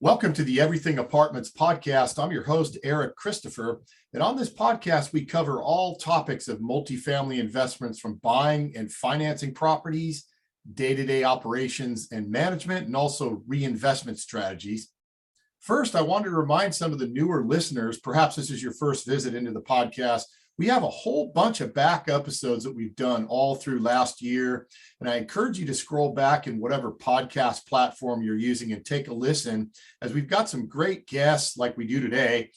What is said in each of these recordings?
Welcome to the Everything Apartments podcast. I'm your host, Eric Christopher. And on this podcast, we cover all topics of multifamily investments from buying and financing properties, day-to-day operations and management, and also reinvestment strategies. First, I wanted to remind some of the newer listeners, perhaps this is your first visit into the podcast, we have a whole bunch of back episodes that we've done all through last year. And I encourage you to scroll back in whatever podcast platform you're using and take a listen, as we've got some great guests like we do today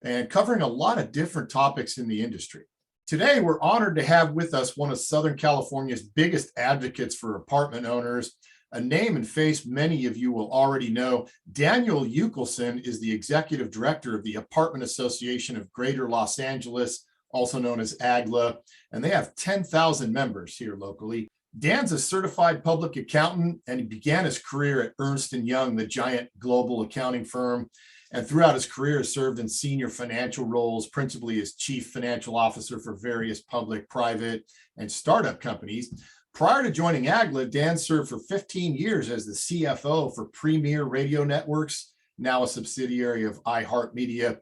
and covering a lot of different topics in the industry. Today, we're honored to have with us one of Southern California's biggest advocates for apartment owners, a name and face many of you will already know. Dan Yukelson is the executive director of the Apartment Association of Greater Los Angeles, also known as AAGLA, and they have 10,000 members here locally. Dan's a certified public accountant, and he began his career at Ernst & Young, the giant global accounting firm, and throughout his career served in senior financial roles, principally as chief financial officer for various public, private, and startup companies. Prior to joining AAGLA, Dan served for 15 years as the CFO for Premier Radio Networks, now a subsidiary of iHeartMedia.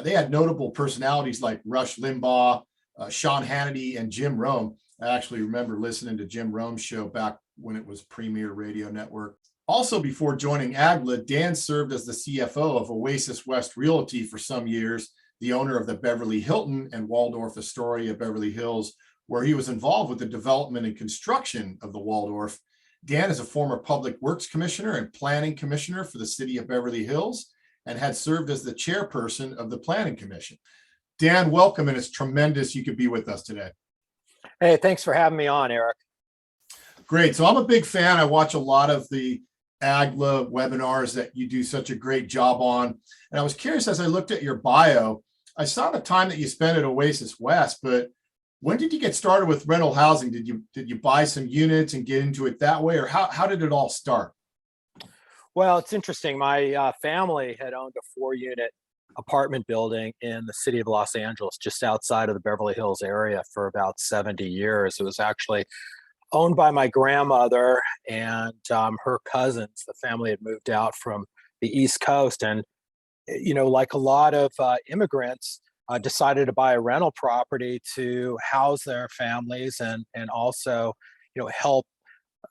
They had notable personalities like Rush Limbaugh, Sean Hannity, and Jim Rome. I actually remember listening to Jim Rome's show back when it was Premier Radio Network. Also, before joining AAGLA, Dan served as the CFO of Oasis West Realty for some years, the owner of the Beverly Hilton and Waldorf Astoria Beverly Hills, where he was involved with the development and construction of the Waldorf. Dan is a former Public Works Commissioner and Planning Commissioner for the city of Beverly Hills and had served as the chairperson of the Planning Commission. Dan, welcome, and it's tremendous you could be with us today. Hey, thanks for having me on, Eric. Great. So I'm a big fan. I watch a lot of the AAGLA webinars that you do such a great job on. And I was curious, as I looked at your bio, I saw the time that you spent at Oasis West, but when did you get started with rental housing? Did you buy some units and get into it that way, or how did it all start? Well, it's interesting. My family had owned a 4-unit apartment building in the city of Los Angeles, just outside of the Beverly Hills area, for about 70 years. It was actually owned by my grandmother and her cousins. The family had moved out from the East Coast, and like a lot of immigrants, decided to buy a rental property to house their families and also help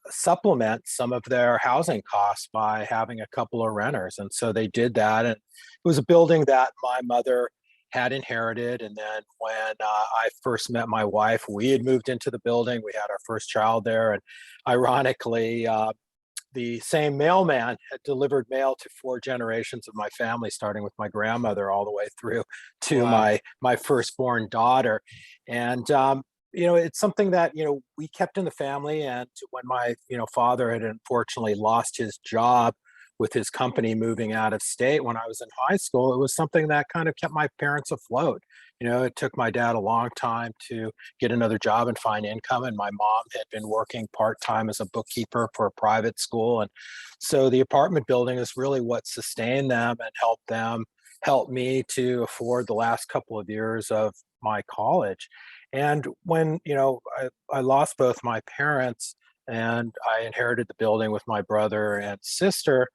supplement some of their housing costs by having a couple of renters. And so they did that. And it was a building that my mother had inherited. And then when I first met my wife, we had moved into the building. We had our first child there. And ironically, the same mailman had delivered mail to 4 generations of my family, starting with my grandmother all the way through to Wow. my firstborn daughter. And it's something that we kept in the family. And when my father had unfortunately lost his job with his company moving out of state when I was in high school, it was something that kind of kept my parents afloat. It took my dad a long time to get another job and find income, and my mom had been working part-time as a bookkeeper for a private school. And so the apartment building is really what sustained them and helped me to afford the last couple of years of my college. And when I lost both my parents and I inherited the building with my brother and sister,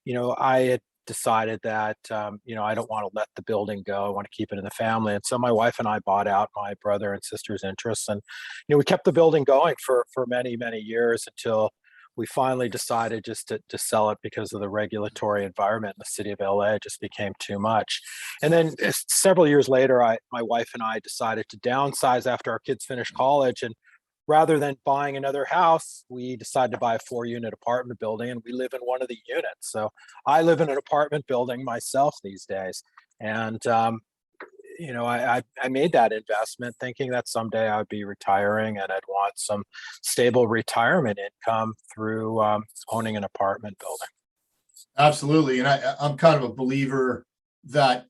I had decided that I don't want to let the building go. I want to keep it in the family. And so my wife and I bought out my brother and sister's interests, and we kept the building going for many, many years until we finally decided just to sell it because of the regulatory environment in the city of LA. It just became too much. And then several years later, my wife and I decided to downsize after our kids finished college. And rather than buying another house, we decided to buy a 4-unit apartment building, and we live in one of the units. So I live in an apartment building myself these days. And I made that investment thinking that someday I'd be retiring and I'd want some stable retirement income through owning an apartment building. Absolutely. And I'm kind of a believer that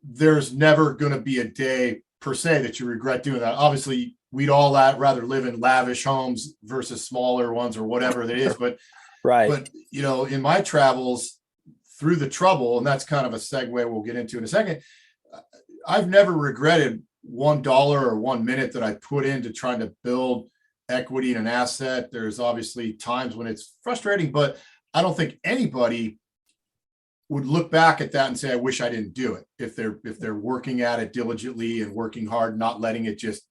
there's never going to be a day per se that you regret doing that. Obviously, we'd all rather live in lavish homes versus smaller ones or whatever it is. But Right. But in my travels through the trouble, and that's kind of a segue we'll get into in a second, I've never regretted $1 or 1 minute that I put into trying to build equity in an asset. There's obviously times when it's frustrating, but I don't think anybody would look back at that and say, I wish I didn't do it. If they're working at it diligently and working hard, not letting it just,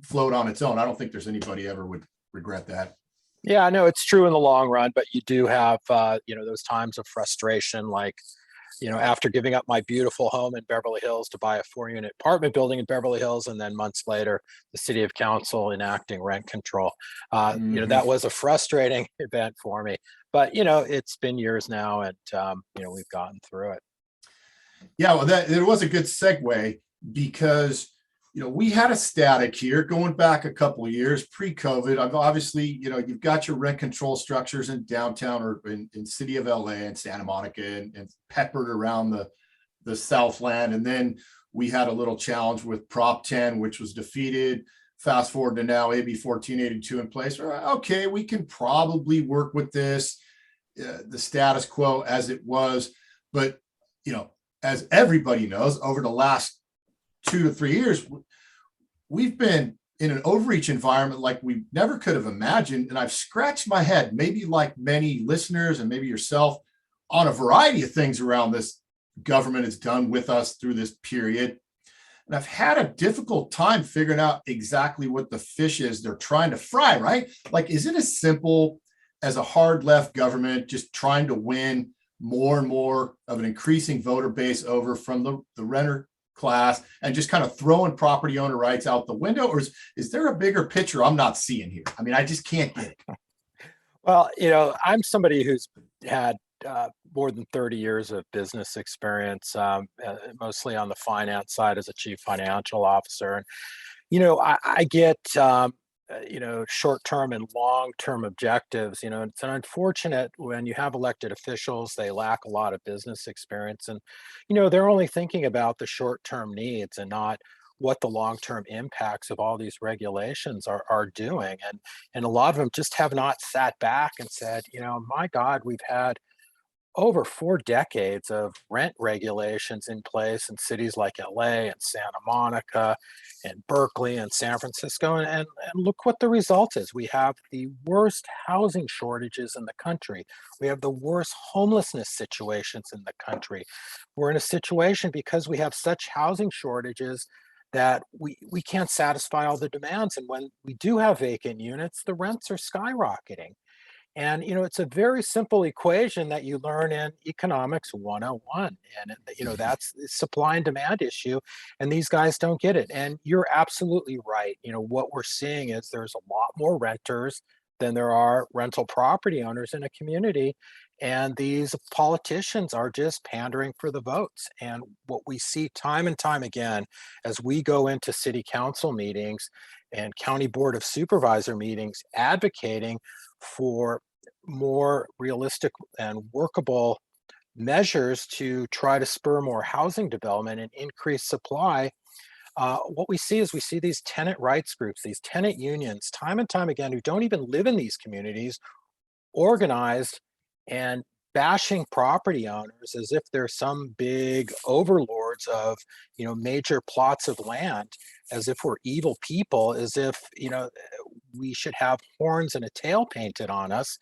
float on its own. I don't think there's anybody ever would regret that. Yeah, no, it's true in the long run, but you do have, those times of frustration, like, after giving up my beautiful home in Beverly Hills to buy a 4-unit apartment building in Beverly Hills, and then months later, the city of council enacting rent control. Mhm. That was a frustrating event for me, but it's been years now, and we've gotten through it. Yeah, well, that it was a good segue because we had a static here going back a couple of years pre-COVID. I've obviously, you've got your rent control structures in downtown or in city of LA and Santa Monica and peppered around the Southland. And then we had a little challenge with Prop 10, which was defeated. Fast forward to now, AB 1482 in place. Okay, we can probably work with this, the status quo as it was. But, as everybody knows, over the last 2 to 3 years, we've been in an overreach environment like we never could have imagined. And I've scratched my head, maybe like many listeners and maybe yourself, on a variety of things around this government has done with us through this period. And I've had a difficult time figuring out exactly what the fish is they're trying to fry, right? Like, is it as simple as a hard left government just trying to win more and more of an increasing voter base over from the renter class and just kind of throwing property owner rights out the window? Or is there a bigger picture I'm not seeing here? I mean, I just can't get it. Well, I'm somebody who's had more than 30 years of business experience, mostly on the finance side as a chief financial officer. And, I get, short-term and long-term objectives. It's unfortunate when you have elected officials, they lack a lot of business experience. And, they're only thinking about the short-term needs and not what the long-term impacts of all these regulations are doing. And a lot of them just have not sat back and said, my God, we've had over 4 decades of rent regulations in place in cities like LA and Santa Monica and Berkeley and San Francisco. And look what the result is. We have the worst housing shortages in the country. We have the worst homelessness situations in the country. We're in a situation because we have such housing shortages that we can't satisfy all the demands. And when we do have vacant units, the rents are skyrocketing. And it's a very simple equation that you learn in economics 101. And that's the supply and demand issue. And these guys don't get it. And you're absolutely right. What we're seeing is there's a lot more renters than there are rental property owners in a community. And these politicians are just pandering for the votes. And what we see time and time again as we go into city council meetings and county board of supervisor meetings advocating for more realistic and workable measures to try to spur more housing development and increase supply. What we see is we see these tenant rights groups, these tenant unions, time and time again, who don't even live in these communities, organized and bashing property owners as if they're some big overlords of major plots of land, as if we're evil people, as if we should have horns and a tail painted on us,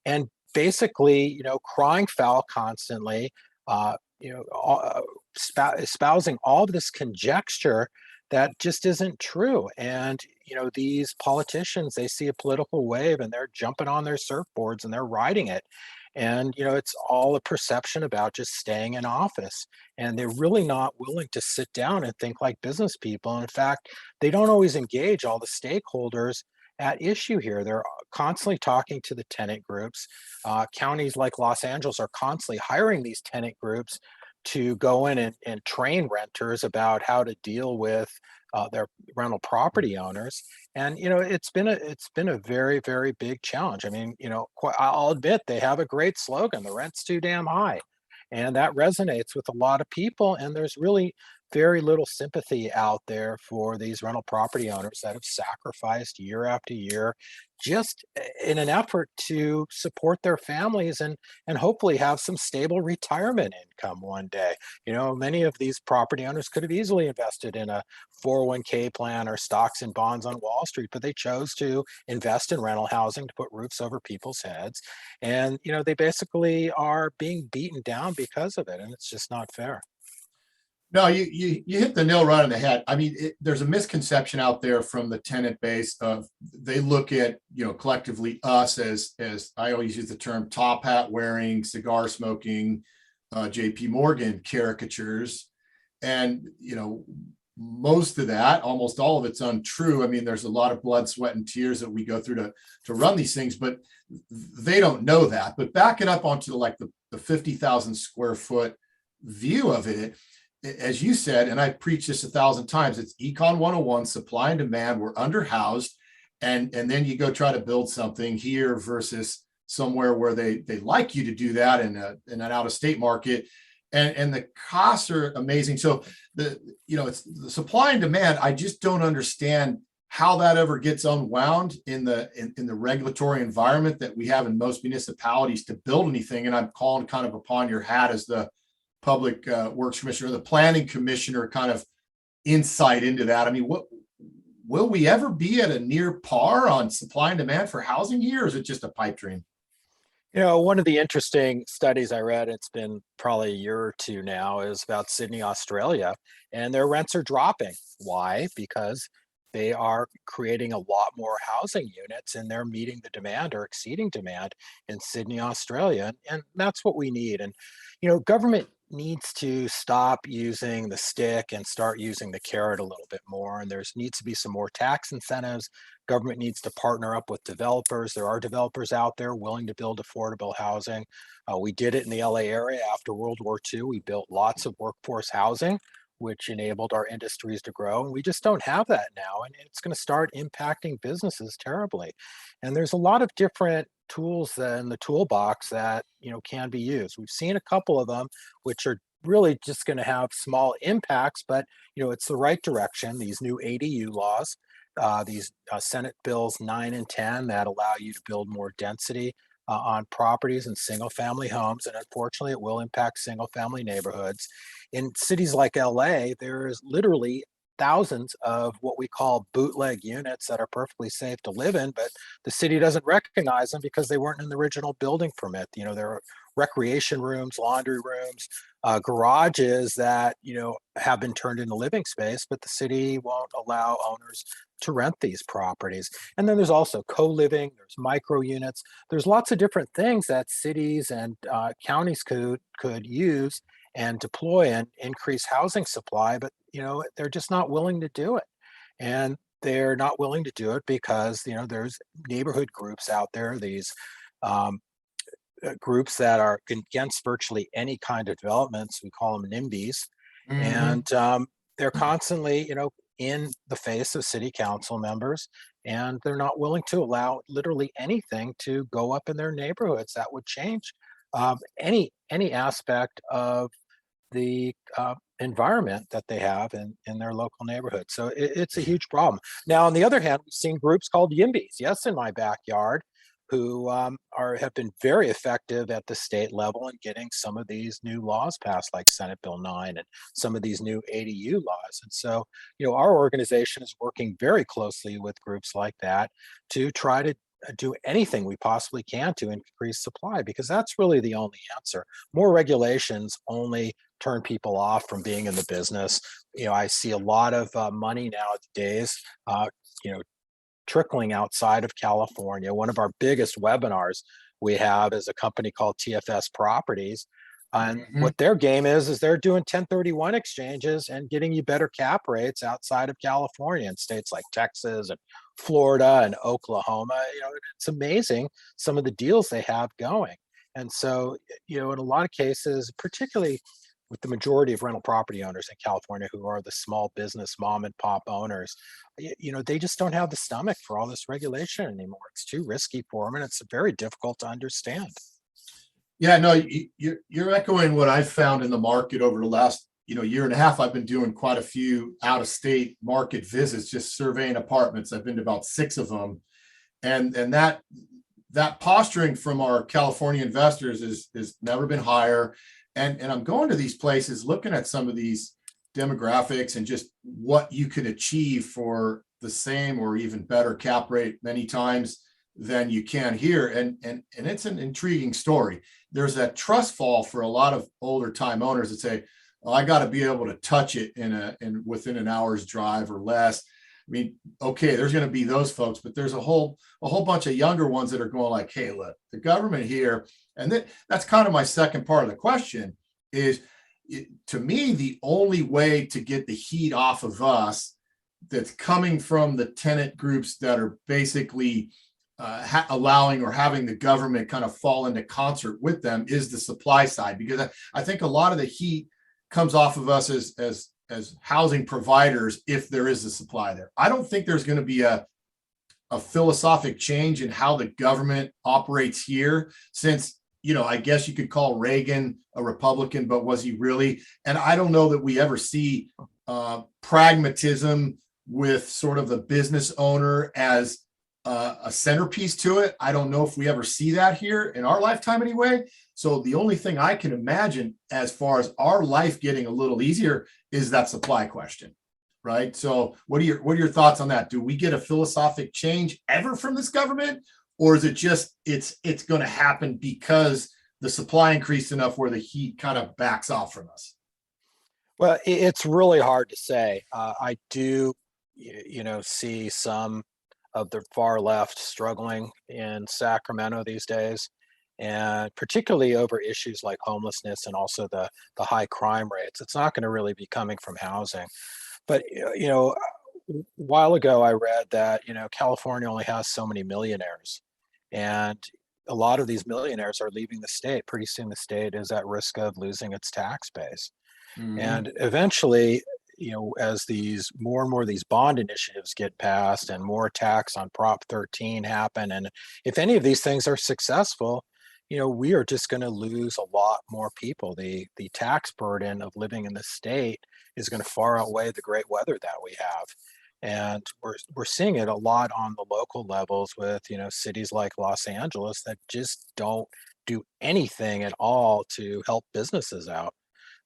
and basically crying foul constantly, espousing all of this conjecture that just isn't true. And these politicians, they see a political wave and they're jumping on their surfboards and they're riding it. And it's all a perception about just staying in office. And they're really not willing to sit down and think like business people. In fact, they don't always engage all the stakeholders at issue here. They're constantly talking to the tenant groups. Counties like Los Angeles are constantly hiring these tenant groups to go in and train renters about how to deal with their rental property owners. And it's been a very, very big challenge. I mean, I'll admit they have a great slogan: the rent's too damn high. And that resonates with a lot of people. And there's really very little sympathy out there for these rental property owners that have sacrificed year after year just in an effort to support their families and hopefully have some stable retirement income one day. Many of these property owners could have easily invested in a 401k plan or stocks and bonds on Wall Street, but they chose to invest in rental housing to put roofs over people's heads. And, they basically are being beaten down because of it. And it's just not fair. No, you hit the nail right on the head. I mean, there's a misconception out there from the tenant base of they look at, collectively us as I always use the term top hat wearing, cigar smoking, JP Morgan caricatures. And, most of that, almost all of it's untrue. I mean, there's a lot of blood, sweat, and tears that we go through to run these things, but they don't know that. But back it up onto the 50,000 square foot view of it, as you said, and I preach this 1,000 times, it's Econ 101, supply and demand. We're underhoused. And then you go try to build something here versus somewhere where they like you to do that in an out-of-state market. And the costs are amazing. So it's the supply and demand. I just don't understand how that ever gets unwound in the regulatory environment that we have in most municipalities to build anything. And I'm calling kind of upon your hat as the public works commissioner, the planning commissioner, kind of insight into that. I mean, will we ever be at a near par on supply and demand for housing here, or is it just a pipe dream? One of the interesting studies I read, it's been probably a year or two now, is about Sydney, Australia, and their rents are dropping. Why? Because they are creating a lot more housing units and they're meeting the demand or exceeding demand in Sydney, Australia. And that's what we need. And, government needs to stop using the stick and start using the carrot a little bit more. And there's needs to be some more tax incentives. Government needs to partner up with developers. There are developers out there willing to build affordable housing. We did it in the LA area after World War II. We built lots of workforce housing, which enabled our industries to grow. And we just don't have that now. And it's going to start impacting businesses terribly. And there's a lot of different tools in the toolbox that, can be used. We've seen a couple of them, which are really just going to have small impacts, but, it's the right direction. These new ADU laws, these Senate bills 9 and 10 that allow you to build more density on properties and single family homes. And unfortunately, it will impact single family neighborhoods. In cities like LA, there's literally thousands of what we call bootleg units that are perfectly safe to live in, but the city doesn't recognize them because they weren't in the original building permit. There are recreation rooms, laundry rooms, garages that, have been turned into living space, but the city won't allow owners to rent these properties. And then there's also co-living, there's micro units, there's lots of different things that cities and counties could use and deploy and increase housing supply, but they're just not willing to do it. And they're not willing to do it because there's neighborhood groups out there, these um, groups that are against virtually any kind of developments. We call them NIMBYs, Mhm. and they're constantly, in the face of city council members, and they're not willing to allow literally anything to go up in their neighborhoods that would change any aspect of the environment that they have in their local neighborhood. So it's a huge problem. Now, on the other hand, we've seen groups called YIMBYs, yes, in my backyard, who have been very effective at the state level in getting some of these new laws passed, like Senate Bill 9 and some of these new ADU laws. And so, our organization is working very closely with groups like that to try to do anything we possibly can to increase supply, because that's really the only answer. More regulations only turn people off from being in the business. I see a lot of money nowadays, you know, trickling outside of California. One of our biggest webinars we have is a company called TFS Properties. And Mhm. what their game is they're doing 1031 exchanges and getting you better cap rates outside of California in states like Texas and Florida and Oklahoma. It's amazing some of the deals they have going. And so, in a lot of cases, particularly with the majority of rental property owners in California who are the small business mom and pop owners, they just don't have the stomach for all this regulation anymore. It's too risky for them and it's very difficult to understand. Yeah, no, you're echoing what I've found in the market over the last year and a half, I've been doing quite a few out of state market visits, just surveying apartments. I've been to about 6 of them. And that posturing from our California investors is never been higher. And I'm going to these places, looking at some of these demographics and just what you can achieve for the same or even better cap rate many times than you can here. And it's an intriguing story. There's that trust fall for a lot of older time owners that say, well, I got to be able to touch it in within an hour's drive or less. I mean, okay, there's going to be those folks, but there's a whole bunch of younger ones that are going like, hey, look, the government here, and that's kind of my second part of the question is, to me, the only way to get the heat off of us that's coming from the tenant groups that are basically allowing or having the government kind of fall into concert with them is the supply side, because I think a lot of the heat comes off of us as housing providers if there is a supply there. I don't think there's going to be a philosophic change in how the government operates here, since, I guess you could call Reagan a Republican, but was he really? And I don't know that we ever see pragmatism with sort of the business owner as a centerpiece to it. I don't know if we ever see that here in our lifetime anyway. So the only thing I can imagine as far as our life getting a little easier is that supply question, right? So what are your thoughts on that? Do we get a philosophic change ever from this government, or is it just it's going to happen because the supply increased enough where the heat kind of backs off from us? Well, it's really hard to say. I do, see some of the far left struggling in Sacramento these days, and particularly over issues like homelessness and also the high crime rates. It's not going to really be coming from housing. But a while ago I read that California only has so many millionaires, and a lot of these millionaires are leaving the state. Pretty soon the state is at risk of losing its tax base. Mm-hmm. And eventually, as these more and more of these bond initiatives get passed and more attacks on Prop 13 happen, and if any of these things are successful, we are just going to lose a lot more people. The tax burden of living in the state is going to far outweigh the great weather that we have. And we're seeing it a lot on the local levels with, cities like Los Angeles that just don't do anything at all to help businesses out.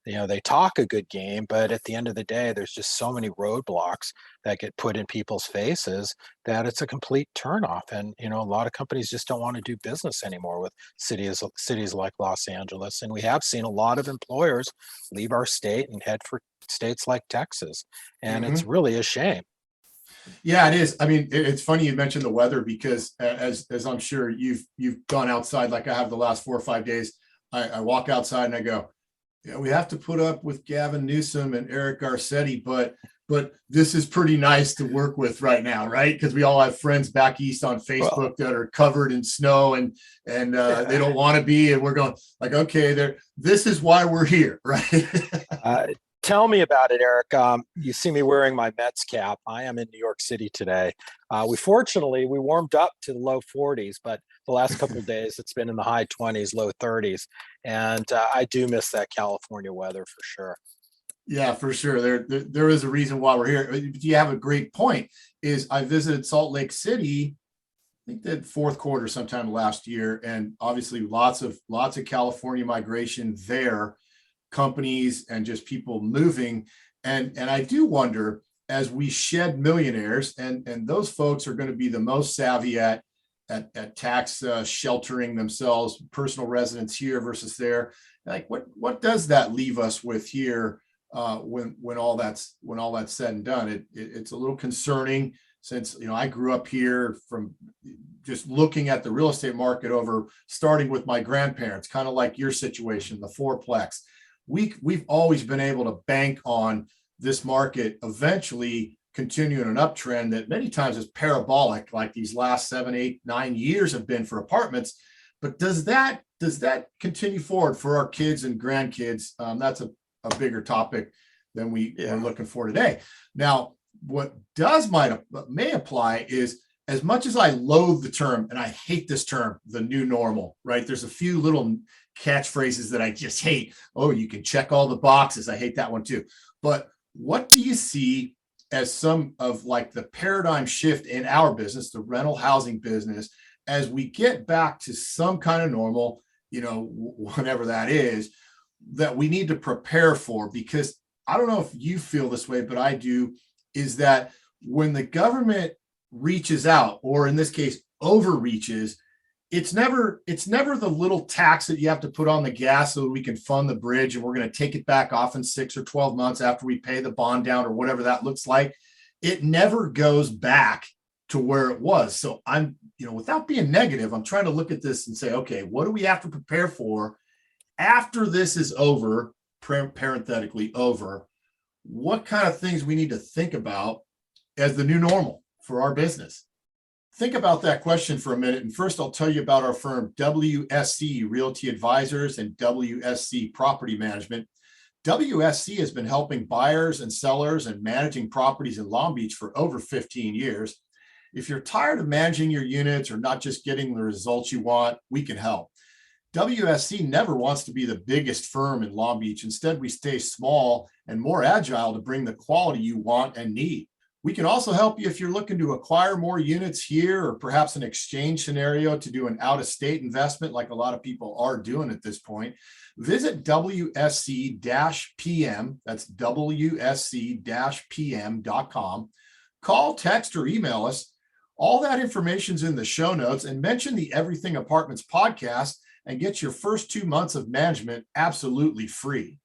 They talk a good game, but at the end of the day, there's just so many roadblocks that get put in people's faces that it's a complete turnoff. And, a lot of companies just don't want to do business anymore with cities like Los Angeles. And we have seen a lot of employers leave our state and head for states like Texas. And it's Mm-hmm. really a shame. Yeah, it is. I mean, it's funny you mentioned the weather, because as I'm sure you've gone outside like I have the last 4 or 5 days. I walk outside and I go, yeah, we have to put up with Gavin Newsom and Eric Garcetti, but this is pretty nice to work with right now, right? Because we all have friends back east on Facebook that are covered in snow and they don't want to be, and we're going like, okay, this is why we're here, right? Tell me about it, Eric. You see me wearing my Mets cap. I am in New York City today. We warmed up to the low 40s, but the last couple of days it's been in the high 20s, low 30s, and I do miss that California weather for sure. Yeah, for sure. There is a reason why we're here. You have a great point. Is I visited Salt Lake City, I think that fourth quarter sometime last year, and obviously lots of California migration there, companies and just people moving. And I do wonder, as we shed millionaires, and those folks are going to be the most savvy at tax sheltering themselves, personal residence here versus there. Like, what does that leave us with here when all that's said and done? It's a little concerning, since I grew up here, from just looking at the real estate market over starting with my grandparents, kind of like your situation, the fourplex. We've always been able to bank on this market eventually continuing an uptrend that many times is parabolic, like these last 7, 8, 9 years have been for apartments. But does that continue forward for our kids and grandkids? That's a bigger topic than we're looking for today. Now, what may apply is, as much as I loathe the term, and I hate this term, the new normal, right? There's a few little catchphrases that I just hate. Oh, you can check all the boxes. I hate that one too. But what do you see as some of like the paradigm shift in our business, the rental housing business, as we get back to some kind of normal, whenever that is, that we need to prepare for? Because I don't know if you feel this way, but I do, is that when the government reaches out, or in this case, overreaches, it's never the little tax that you have to put on the gas so that we can fund the bridge and we're going to take it back off in 6 or 12 months after we pay the bond down or whatever that looks like. It never goes back to where it was. So I'm, without being negative, I'm trying to look at this and say, okay, what do we have to prepare for after this is over, parenthetically over? What kind of things we need to think about as the new normal for our business? Think about that question for a minute. And first, I'll tell you about our firm, WSC Realty Advisors and WSC Property Management. WSC has been helping buyers and sellers and managing properties in Long Beach for over 15 years. If you're tired of managing your units or not just getting the results you want, we can help. WSC never wants to be the biggest firm in Long Beach. Instead, we stay small and more agile to bring the quality you want and need. We can also help you if you're looking to acquire more units here, or perhaps an exchange scenario to do an out-of-state investment like a lot of people are doing at this point. Visit WSC-PM, that's WSC-PM.com. Call, text, or email us. All that information's in the show notes, and mention the Everything Apartments podcast and get your first 2 months of management absolutely free.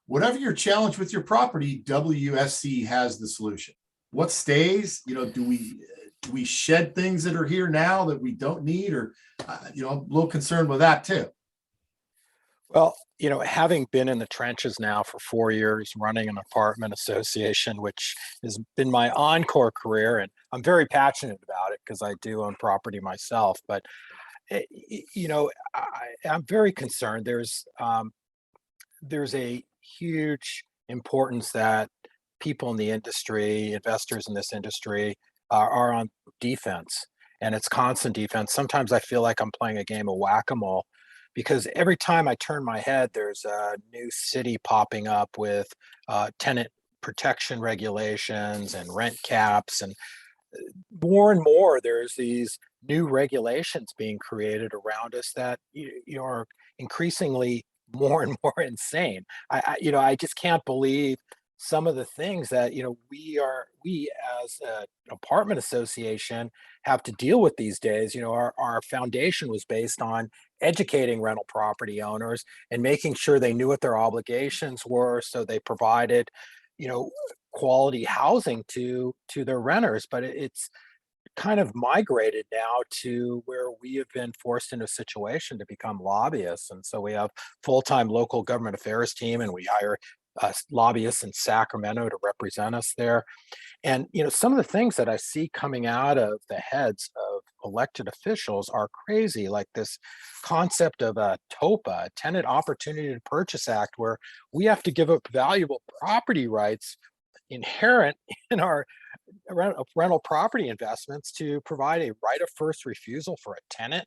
Whatever your challenge with your property, WSC has the solution. What stays? Do we shed things that are here now that we don't need? Or, I'm a little concerned with that too. Well, having been in the trenches now for 4 years, running an apartment association, which has been my encore career, and I'm very passionate about it because I do own property myself. But I'm very concerned. There's a huge importance that people in the industry, investors in this industry, are on defense, and it's constant defense. Sometimes I feel like I'm playing a game of whack-a-mole, because every time I turn my head, there's a new city popping up with tenant protection regulations and rent caps, and more and more there's these new regulations being created around us that are increasingly more and more insane. I just can't believe some of the things that we as an apartment association have to deal with these days. Our foundation was based on educating rental property owners and making sure they knew what their obligations were, so they provided you know quality housing to their renters. But it's kind of migrated now to where we have been forced into a situation to become lobbyists. And so we have full-time local government affairs team, and we hire lobbyists in Sacramento to represent us there. And some of the things that I see coming out of the heads of elected officials are crazy, like this concept of a TOPA, a Tenant Opportunity to Purchase Act, where we have to give up valuable property rights inherent in our rental property investments to provide a right of first refusal for a tenant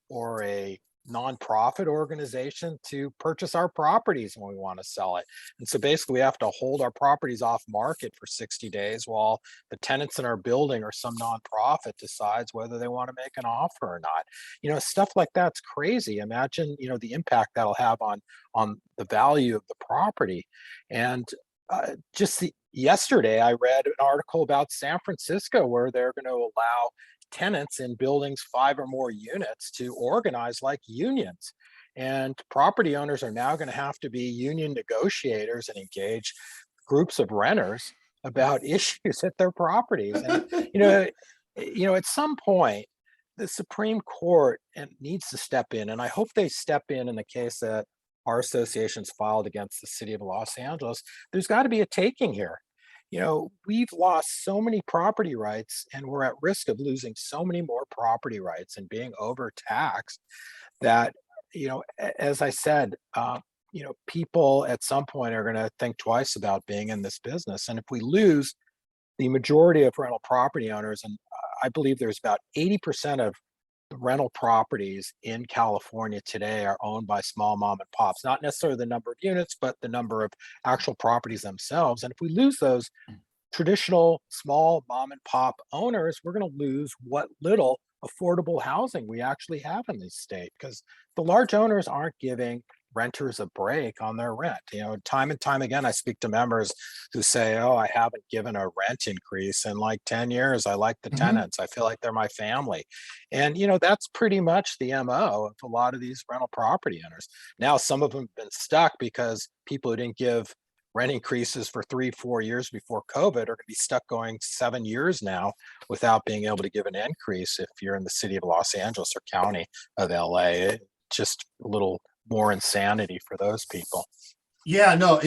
or a nonprofit organization to purchase our properties when we want to sell it. And so basically we have to hold our properties off market for 60 days while the tenants in our building or some nonprofit decides whether they want to make an offer or not. Stuff like that's crazy. Imagine, the impact that'll have on the value of the property. And yesterday, I read an article about San Francisco where they're going to allow tenants in buildings 5 or more units to organize like unions. And property owners are now going to have to be union negotiators and engage groups of renters about issues at their properties. And at some point, the Supreme Court needs to step in, and I hope they step in the case that our association's filed against the city of Los Angeles. There's got to be a taking here. We've lost so many property rights, and we're at risk of losing so many more property rights and being overtaxed that, as I said, people at some point are going to think twice about being in this business. And if we lose the majority of rental property owners, and I believe there's about 80% of the rental properties in California today are owned by small mom and pops, not necessarily the number of units, but the number of actual properties themselves. And if we lose those traditional small mom and pop owners, we're going to lose what little affordable housing we actually have in this state because the large owners aren't giving renters a break on their rent. Time and time again, I speak to members who say, "Oh, I haven't given a rent increase in like 10 years. I like the Mhm. tenants. I feel like they're my family." And, that's pretty much the MO of a lot of these rental property owners. Now, some of them have been stuck because people who didn't give rent increases for 3, 4 years before COVID are going to be stuck going 7 years now without being able to give an increase if you're in the city of Los Angeles or county of LA. Just a little more insanity for those people. Yeah, no,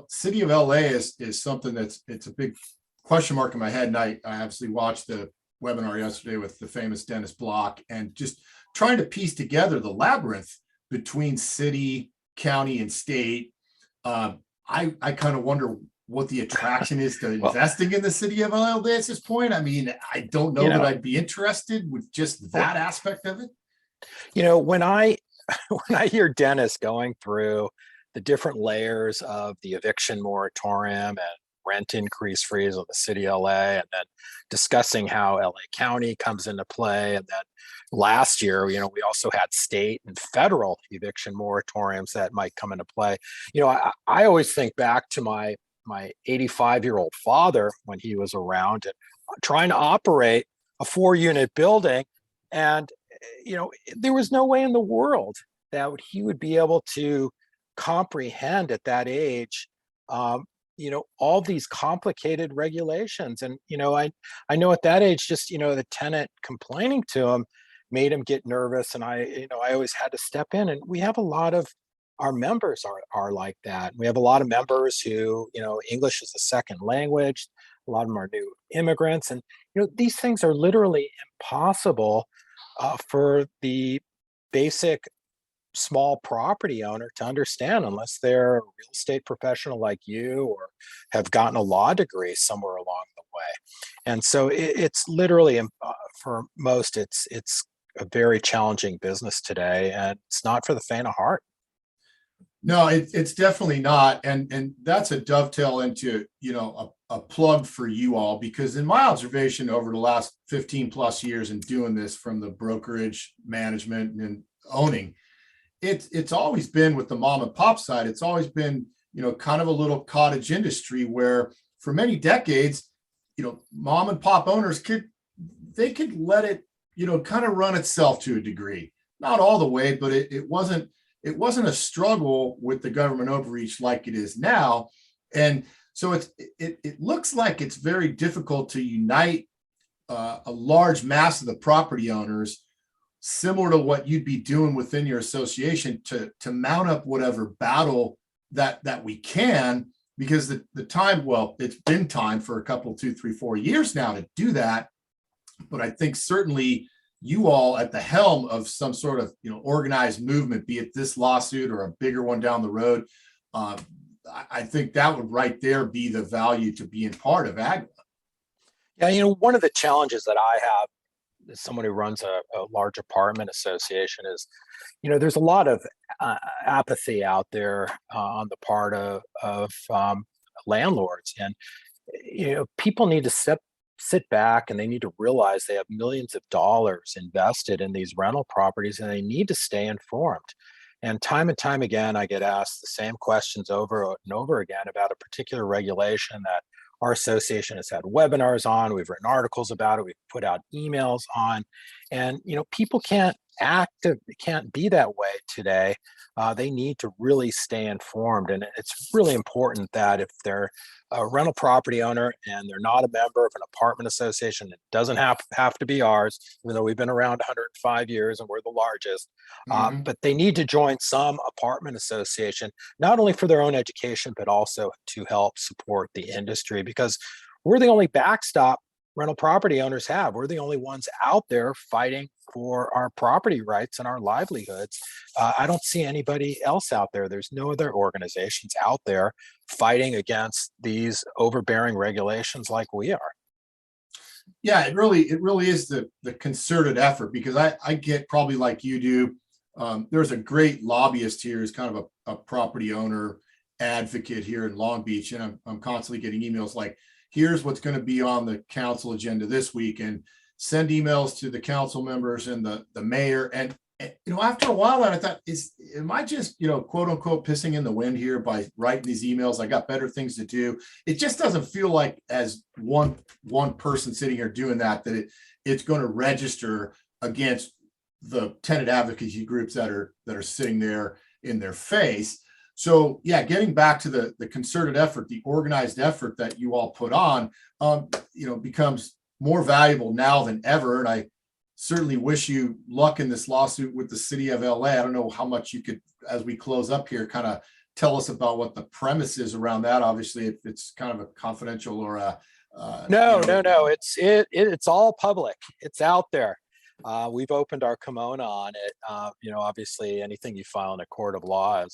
city of LA is something it's a big question mark in my head. And I obviously watched the webinar yesterday with the famous Dennis Block and just trying to piece together the labyrinth between city, county, and state. I kind of wonder what the attraction is to Well, investing in the city of LA at this point. I mean, I don't you know that know, I'd be interested with just well, that aspect of it. when I when I hear Dennis going through the different layers of the eviction moratorium and rent increase freeze of the city of LA, and then discussing how LA County comes into play, and then last year, we also had state and federal eviction moratoriums that might come into play. I always think back to my 85-year-old father when he was around and trying to operate a 4-unit building, and there was no way in the world that he would be able to comprehend at that age, all these complicated regulations. And, I know at that age, just, the tenant complaining to him made him get nervous. And I always had to step in. And we have a lot of our members are like that. We have a lot of members who, English is a second language. A lot of them are new immigrants. And, these things are literally impossible for the basic small property owner to understand unless they're a real estate professional like you or have gotten a law degree somewhere along the way. And so it's literally for most, it's a very challenging business today, and it's not for the faint of heart. No, it's definitely not. And that's a dovetail into, a plug for you all, because in my observation over the last 15 plus years in doing this from the brokerage management and owning, it's always been with the mom and pop side. It's always been, kind of a little cottage industry where for many decades, mom and pop owners could let it, kind of run itself to a degree, not all the way, but it wasn't a struggle with the government overreach like it is now. And so it looks like it's very difficult to unite a large mass of the property owners, similar to what you'd be doing within your association, to mount up whatever battle that we can, because the time, well, it's been time for a couple, 2, 3, 4 years now to do that. But I think certainly you all at the helm of some sort of organized movement, be it this lawsuit or a bigger one down the road, I think that would right there be the value to being part of AAGLA. Yeah, one of the challenges that I have as someone who runs a large apartment association is, there's a lot of apathy out there on the part of landlords, and people need to sit back and they need to realize they have millions of dollars invested in these rental properties and they need to stay informed. And time again, I get asked the same questions over and over again about a particular regulation that our association has had webinars on. We've written articles about it. We've put out emails on, and people can't be that way today. They need to really stay informed, and it's really important that if they're a rental property owner and they're not a member of an apartment association, it doesn't have to be ours, even though we've been around 105 years and we're the largest. Mhm. But they need to join some apartment association, not only for their own education, but also to help support the industry, because we're the only backstop rental property owners have. We're the only ones out there fighting for our property rights and our livelihoods. I don't see anybody else out there. There's no other organizations out there fighting against these overbearing regulations like we are. Yeah, it really is the concerted effort, because I get, probably like you do. There's a great lobbyist here who's kind of a property owner advocate here in Long Beach, and I'm constantly getting emails like, here's what's going to be on the council agenda this week, and send emails to the council members and the mayor. And after a while, I thought, am I just, quote unquote, pissing in the wind here by writing these emails? I got better things to do. It just doesn't feel like, as one person sitting here doing that it's going to register against the tenant advocacy groups that are sitting there in their face. So yeah, getting back to the concerted effort, the organized effort that you all put on, becomes more valuable now than ever. And I certainly wish you luck in this lawsuit with the city of LA. I don't know how much you could, as we close up here, kind of tell us about what the premise is around that. Obviously, if it's kind of a confidential or No. It's all public. It's out there. We've opened our kimono on it. Obviously, anything you file in a court of law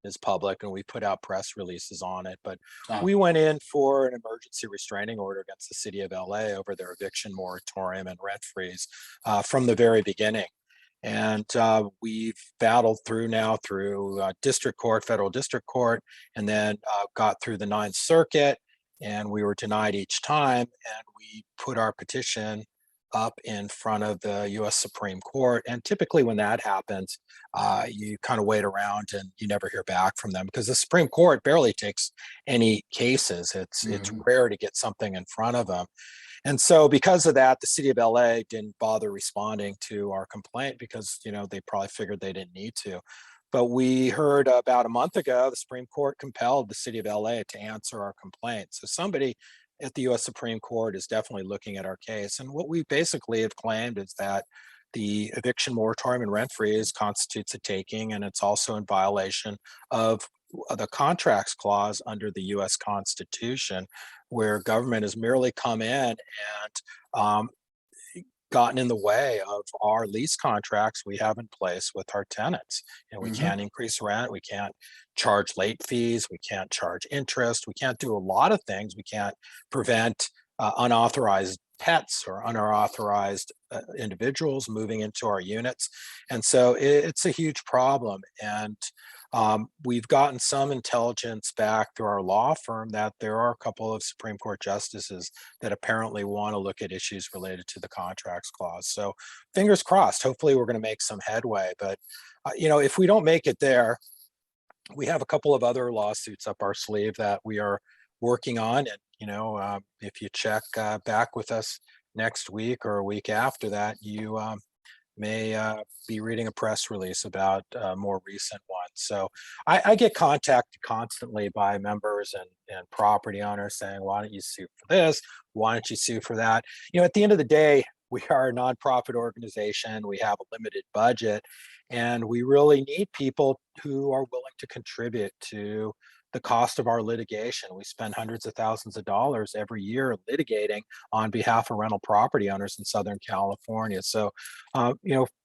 is public, and we put out press releases on it. But we went in for an emergency restraining order against the city of LA over their eviction moratorium and rent freeze from the very beginning. And we've battled through district court, federal district court, and then got through the Ninth Circuit, and we were denied each time. And we put our petition up in front of the U.S. Supreme Court. And typically when that happens, you kind of wait around and you never hear back from them, because the Supreme Court barely takes any cases. It's rare to get something in front of them. And so because of that, the city of LA didn't bother responding to our complaint, because, they probably figured they didn't need to. But we heard about a month ago, the Supreme Court compelled the city of LA to answer our complaint. So somebody at the U.S. Supreme Court is definitely looking at our case. And what we basically have claimed is that the eviction moratorium and rent freeze constitutes a taking, and it's also in violation of the contracts clause under the U.S. Constitution, where government has merely come in and gotten in the way of our lease contracts we have in place with our tenants. We can't increase rent, we can't charge late fees, we can't charge interest, we can't do a lot of things. We can't prevent unauthorized pets or unauthorized individuals moving into our units. And so it's a huge problem. And we've gotten some intelligence back through our law firm that there are a couple of Supreme Court justices that apparently want to look at issues related to the contracts clause. So fingers crossed, hopefully we're going to make some headway. But, if we don't make it there, we have a couple of other lawsuits up our sleeve that we are working on. And, if you check back with us next week or a week after that, you may be reading a press release about a more recent one. So I get contacted constantly by members and property owners saying, why don't you sue for this? Why don't you sue for that? At the end of the day, we are a nonprofit organization. We have a limited budget, and we really need people who are willing to contribute to the cost of our litigation. We spend hundreds of thousands of dollars every year litigating on behalf of rental property owners in Southern California. So,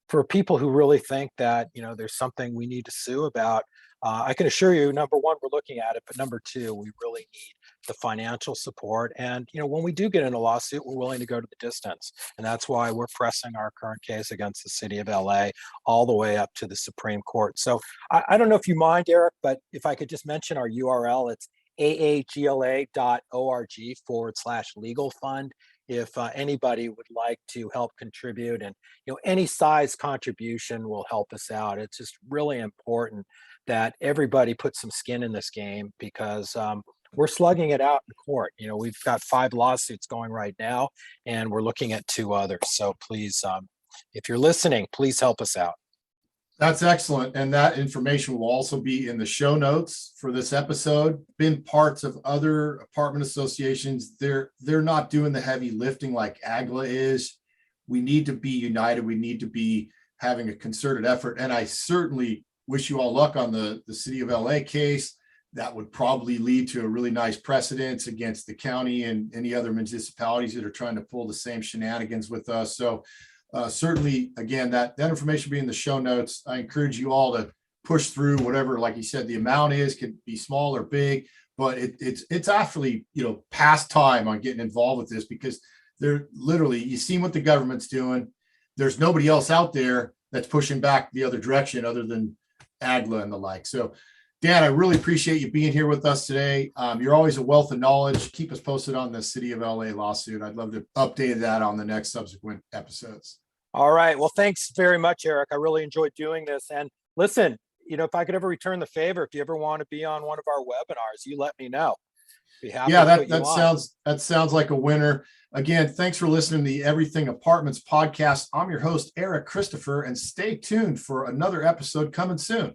for people who really think that, there's something we need to sue about, I can assure you, number one, we're looking at it, but number two, we really need the financial support. And, when we do get in a lawsuit, we're willing to go to the distance. And that's why we're pressing our current case against the city of LA all the way up to the Supreme Court. So I don't know if you mind, Eric, but if I could just mention our URL, it's aagla.org/legal fund. If anybody would like to help contribute, and any size contribution will help us out. It's just really important that everybody puts some skin in this game, because we're slugging it out in court. We've got 5 lawsuits going right now, and we're looking at 2 others. So please, if you're listening, please help us out. That's excellent. And that information will also be in the show notes for this episode. Been parts of other apartment associations. They're not doing the heavy lifting like AAGLA is. We need to be united. We need to be having a concerted effort. And I certainly wish you all luck on the city of LA case. That would probably lead to a really nice precedent against the county and any other municipalities that are trying to pull the same shenanigans with us. So certainly, again, that information be in the show notes. I encourage you all to push through whatever, like you said, the amount is, could be small or big, but it's actually, past time on getting involved with this, because They're literally, you've seen what the government's doing. There's nobody else out there that's pushing back the other direction other than AAGLA and the like. So, Dan, I really appreciate you being here with us today. You're always a wealth of knowledge. Keep us posted on the City of LA lawsuit. I'd love to update that on the next subsequent episodes. All right. Well, thanks very much, Eric. I really enjoyed doing this. And listen, if I could ever return the favor, if you ever want to be on one of our webinars, you let me know. Be happy Yeah, to put you that sounds like a winner. Again, thanks for listening to the Everything Apartments podcast. I'm your host, Eric Christopher, and stay tuned for another episode coming soon.